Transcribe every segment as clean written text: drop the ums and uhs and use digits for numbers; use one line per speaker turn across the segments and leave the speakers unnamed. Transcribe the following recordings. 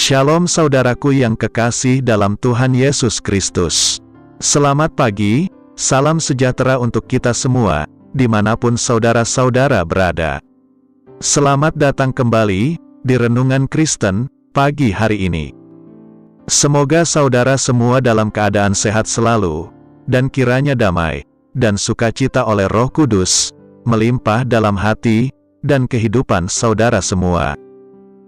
Shalom saudaraku yang kekasih dalam Tuhan Yesus Kristus. Selamat pagi, salam sejahtera untuk kita semua, dimanapun saudara-saudara berada. Selamat datang kembali di Renungan Kristen pagi hari ini. Semoga saudara semua dalam keadaan sehat selalu, dan kiranya damai dan sukacita oleh Roh Kudus melimpah dalam hati dan kehidupan saudara semua.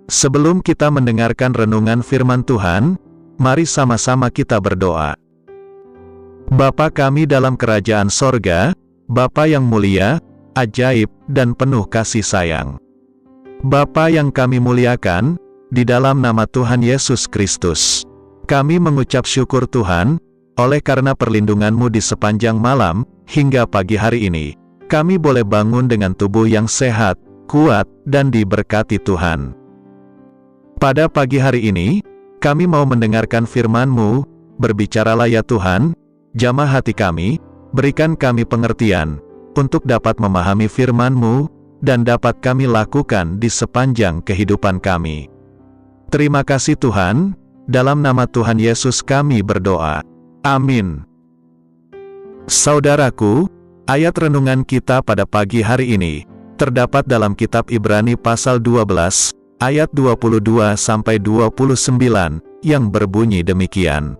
Sebelum kita mendengarkan renungan firman Tuhan, mari sama-sama kita berdoa. Bapa kami dalam kerajaan sorga, Bapa yang mulia, ajaib, dan penuh kasih sayang. Bapa yang kami muliakan, di dalam nama Tuhan Yesus Kristus, kami mengucap syukur Tuhan, oleh karena perlindungan-Mu di sepanjang malam, hingga pagi hari ini, kami boleh bangun dengan tubuh yang sehat, kuat, dan diberkati Tuhan. Pada pagi hari ini, kami mau mendengarkan firman-Mu, berbicaralah ya Tuhan, jamah hati kami, berikan kami pengertian, untuk dapat memahami firman-Mu, dan dapat kami lakukan di sepanjang kehidupan kami. Terima kasih Tuhan, dalam nama Tuhan Yesus kami berdoa. Amin. Saudaraku, ayat renungan kita pada pagi hari ini, terdapat dalam kitab Ibrani pasal 12, ayat 22-29, yang berbunyi demikian.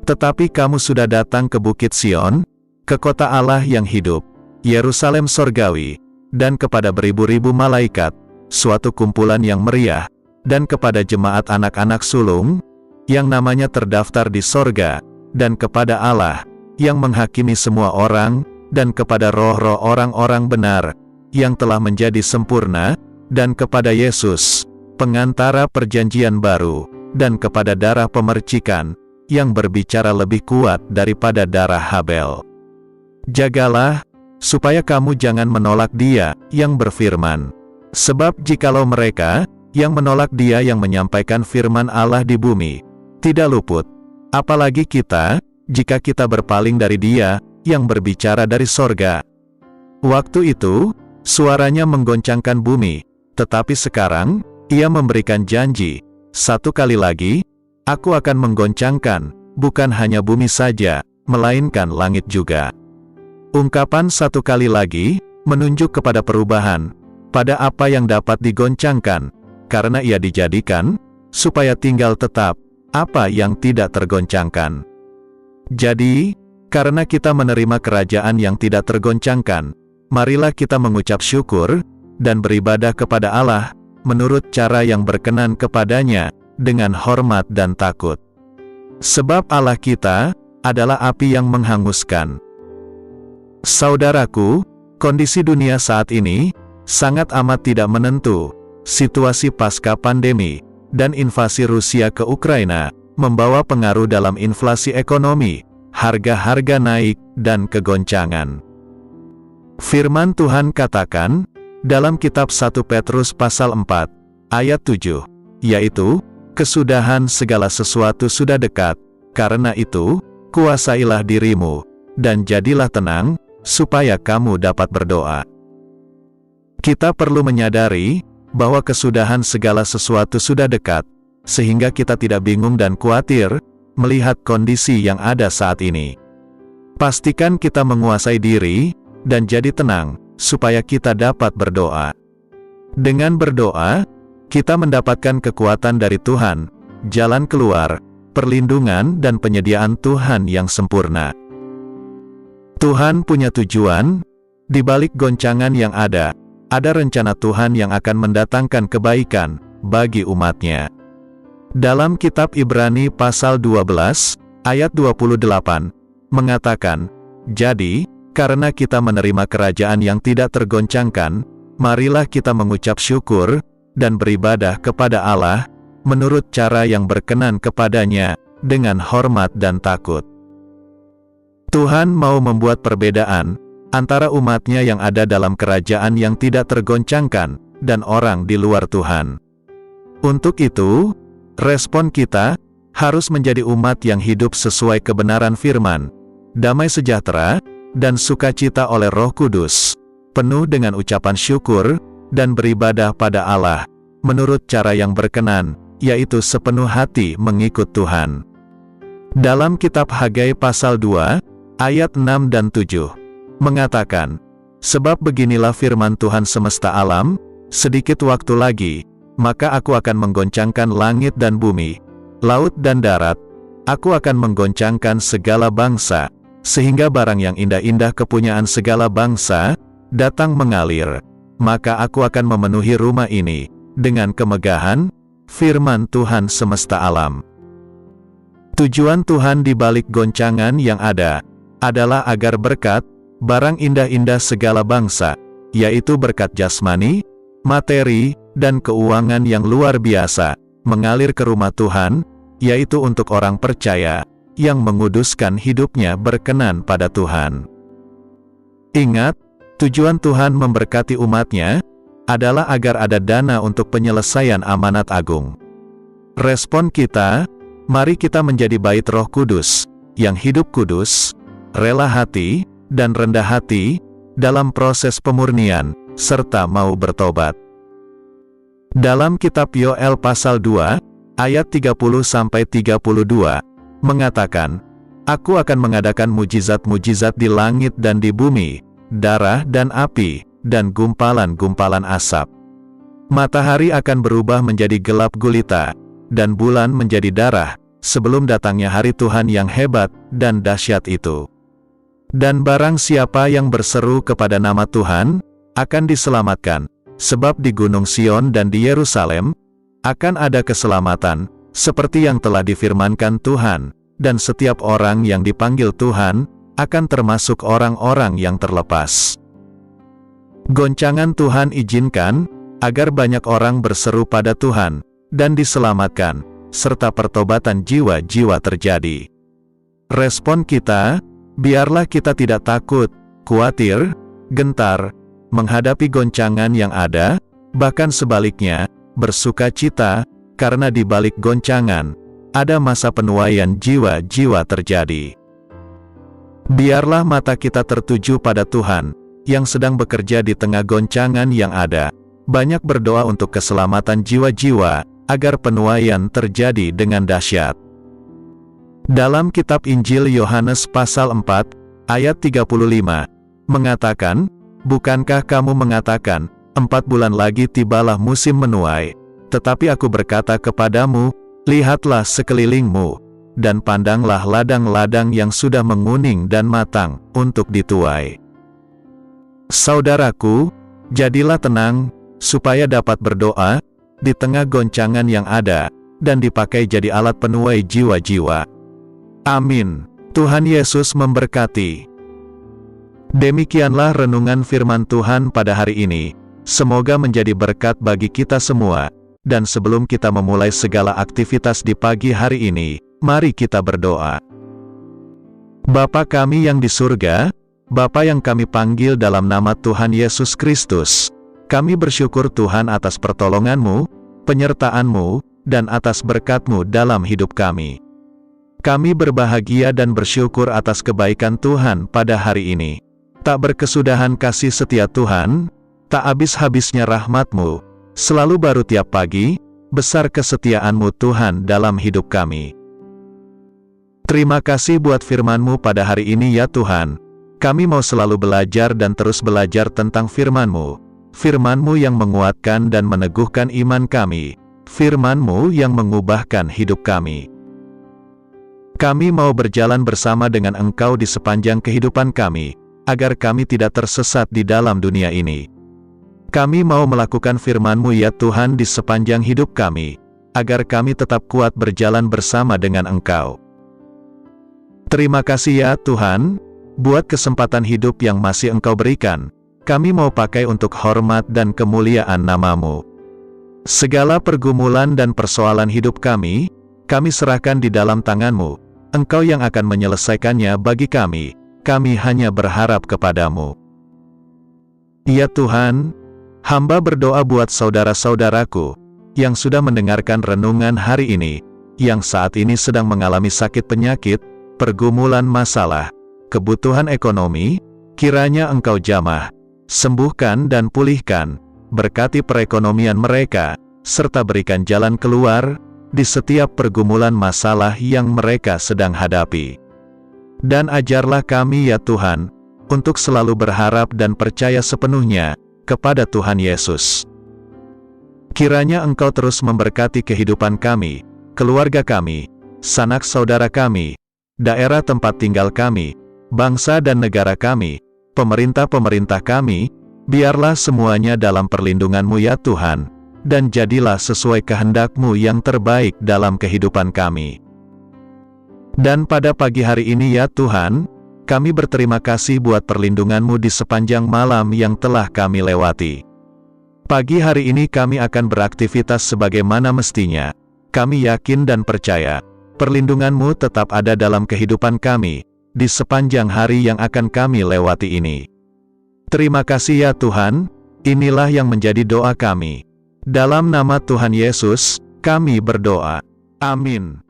Tetapi kamu sudah datang ke Bukit Sion, ke kota Allah yang hidup, Yerusalem sorgawi, dan kepada beribu-ribu malaikat, suatu kumpulan yang meriah, dan kepada jemaat anak-anak sulung, yang namanya terdaftar di sorga, dan kepada Allah, yang menghakimi semua orang, dan kepada roh-roh orang-orang benar, yang telah menjadi sempurna, dan kepada Yesus, pengantara perjanjian baru, dan kepada darah pemercikan, yang berbicara lebih kuat daripada darah Habel. Jagalah, supaya kamu jangan menolak Dia yang berfirman. Sebab jikalau mereka, yang menolak Dia yang menyampaikan firman Allah di bumi, tidak luput, apalagi kita, jika kita berpaling dari Dia, yang berbicara dari sorga. Waktu itu, suaranya menggoncangkan bumi, tetapi sekarang, Ia memberikan janji, satu kali lagi, Aku akan menggoncangkan, bukan hanya bumi saja, melainkan langit juga. Ungkapan satu kali lagi, menunjuk kepada perubahan, pada apa yang dapat digoncangkan, karena Ia dijadikan, supaya tinggal tetap, apa yang tidak tergoncangkan. Jadi, karena kita menerima kerajaan yang tidak tergoncangkan, marilah kita mengucap syukur, dan beribadah kepada Allah, menurut cara yang berkenan kepadanya, dengan hormat dan takut. Sebab Allah kita, adalah api yang menghanguskan. Saudaraku, kondisi dunia saat ini, sangat amat tidak menentu. Situasi pasca pandemi, dan invasi Rusia ke Ukraina, membawa pengaruh dalam inflasi ekonomi, harga-harga naik, dan kegoncangan. Firman Tuhan katakan, dalam kitab 1 Petrus pasal 4, ayat 7, yaitu, kesudahan segala sesuatu sudah dekat, karena itu, kuasailah dirimu, dan jadilah tenang, supaya kamu dapat berdoa. Kita perlu menyadari, bahwa kesudahan segala sesuatu sudah dekat, sehingga kita tidak bingung dan khawatir, melihat kondisi yang ada saat ini. Pastikan kita menguasai diri, dan jadi tenang, supaya kita dapat berdoa. Dengan berdoa, kita mendapatkan kekuatan dari Tuhan, jalan keluar, perlindungan dan penyediaan Tuhan yang sempurna. Tuhan punya tujuan, di balik goncangan yang ada rencana Tuhan yang akan mendatangkan kebaikan, bagi umat-Nya. Dalam kitab Ibrani pasal 12, ayat 28, mengatakan, jadi, karena kita menerima kerajaan yang tidak tergoncangkan, marilah kita mengucap syukur, dan beribadah kepada Allah, menurut cara yang berkenan kepadanya, dengan hormat dan takut. Tuhan mau membuat perbedaan, antara umat-Nya yang ada dalam kerajaan yang tidak tergoncangkan, dan orang di luar Tuhan. Untuk itu, respon kita, harus menjadi umat yang hidup sesuai kebenaran firman, damai sejahtera, dan sukacita oleh Roh Kudus, penuh dengan ucapan syukur, dan beribadah pada Allah, menurut cara yang berkenan, yaitu sepenuh hati mengikut Tuhan. Dalam kitab Hagai pasal 2, ayat 6 dan 7, mengatakan, "Sebab beginilah firman Tuhan semesta alam, sedikit waktu lagi, maka aku akan menggoncangkan langit dan bumi, laut dan darat, aku akan menggoncangkan segala bangsa, sehingga barang yang indah-indah kepunyaan segala bangsa, datang mengalir. Maka aku akan memenuhi rumah ini, dengan kemegahan, firman Tuhan semesta alam." Tujuan Tuhan di balik goncangan yang ada, adalah agar berkat, barang indah-indah segala bangsa, yaitu berkat jasmani, materi, dan keuangan yang luar biasa, mengalir ke rumah Tuhan, yaitu untuk orang percaya, yang menguduskan hidupnya berkenan pada Tuhan. Ingat, tujuan Tuhan memberkati umatnya, adalah agar ada dana untuk penyelesaian amanat agung. Respon kita, mari kita menjadi bait Roh Kudus, yang hidup kudus, rela hati, dan rendah hati, dalam proses pemurnian, serta mau bertobat. Dalam kitab Yoel pasal 2, ayat 30-32, mengatakan, "Aku akan mengadakan mujizat-mujizat di langit dan di bumi, darah dan api, dan gumpalan-gumpalan asap. Matahari akan berubah menjadi gelap gulita, dan bulan menjadi darah, sebelum datangnya hari Tuhan yang hebat dan dahsyat itu. Dan barang siapa yang berseru kepada nama Tuhan, akan diselamatkan, sebab di Gunung Sion dan di Yerusalem, akan ada keselamatan, seperti yang telah difirmankan Tuhan, dan setiap orang yang dipanggil Tuhan, akan termasuk orang-orang yang terlepas." Goncangan Tuhan izinkan, agar banyak orang berseru pada Tuhan, dan diselamatkan, serta pertobatan jiwa-jiwa terjadi. Respon kita, biarlah kita tidak takut, khawatir, gentar, menghadapi goncangan yang ada, bahkan sebaliknya, bersuka cita, karena di balik goncangan, ada masa penuaian jiwa-jiwa terjadi. Biarlah mata kita tertuju pada Tuhan, yang sedang bekerja di tengah goncangan yang ada, banyak berdoa untuk keselamatan jiwa-jiwa, agar penuaian terjadi dengan dahsyat. Dalam kitab Injil Yohanes pasal 4, ayat 35, mengatakan, "Bukankah kamu mengatakan, 4 bulan lagi tibalah musim menuai? Tetapi aku berkata kepadamu, lihatlah sekelilingmu, dan pandanglah ladang-ladang yang sudah menguning dan matang, untuk dituai." Saudaraku, jadilah tenang, supaya dapat berdoa, di tengah goncangan yang ada, dan dipakai jadi alat penuai jiwa-jiwa. Amin. Tuhan Yesus memberkati. Demikianlah renungan firman Tuhan pada hari ini. Semoga menjadi berkat bagi kita semua. Dan sebelum kita memulai segala aktivitas di pagi hari ini, mari kita berdoa. Bapa kami yang di surga, Bapa yang kami panggil dalam nama Tuhan Yesus Kristus, kami bersyukur Tuhan atas pertolongan-Mu, penyertaan-Mu, dan atas berkat-Mu dalam hidup kami. Kami berbahagia dan bersyukur atas kebaikan Tuhan pada hari ini. Tak berkesudahan kasih setia Tuhan, tak habis-habisnya rahmat-Mu, selalu baru tiap pagi, besar kesetiaan-Mu Tuhan dalam hidup kami. Terima kasih buat firman-Mu pada hari ini ya Tuhan. Kami mau selalu belajar dan terus belajar tentang firman-Mu. Firman-Mu yang menguatkan dan meneguhkan iman kami. Firman-Mu yang mengubahkan hidup kami. Kami mau berjalan bersama dengan Engkau di sepanjang kehidupan kami, agar kami tidak tersesat di dalam dunia ini. Kami mau melakukan firman-Mu ya Tuhan di sepanjang hidup kami, agar kami tetap kuat berjalan bersama dengan Engkau. Terima kasih ya Tuhan, buat kesempatan hidup yang masih Engkau berikan. Kami mau pakai untuk hormat dan kemuliaan nama-Mu. Segala pergumulan dan persoalan hidup kami serahkan di dalam tangan-Mu. Engkau yang akan menyelesaikannya bagi kami hanya berharap kepadamu. Ya Tuhan, hamba berdoa buat saudara-saudaraku, yang sudah mendengarkan renungan hari ini, yang saat ini sedang mengalami sakit penyakit, pergumulan masalah, kebutuhan ekonomi, kiranya Engkau jamah, sembuhkan dan pulihkan, berkati perekonomian mereka, serta berikan jalan keluar, di setiap pergumulan masalah yang mereka sedang hadapi. Dan ajarlah kami ya Tuhan, untuk selalu berharap dan percaya sepenuhnya kepada Tuhan Yesus. Kiranya Engkau terus memberkati kehidupan kami, keluarga kami, sanak saudara kami, daerah tempat tinggal kami, bangsa dan negara kami, pemerintah-pemerintah kami, biarlah semuanya dalam perlindungan-Mu ya Tuhan, dan jadilah sesuai kehendak-Mu yang terbaik dalam kehidupan kami. Dan pada pagi hari ini ya Tuhan, kami berterima kasih buat perlindungan-Mu di sepanjang malam yang telah kami lewati. Pagi hari ini kami akan beraktivitas sebagaimana mestinya. Kami yakin dan percaya, perlindungan-Mu tetap ada dalam kehidupan kami, di sepanjang hari yang akan kami lewati ini. Terima kasih ya Tuhan, inilah yang menjadi doa kami. Dalam nama Tuhan Yesus, kami berdoa. Amin.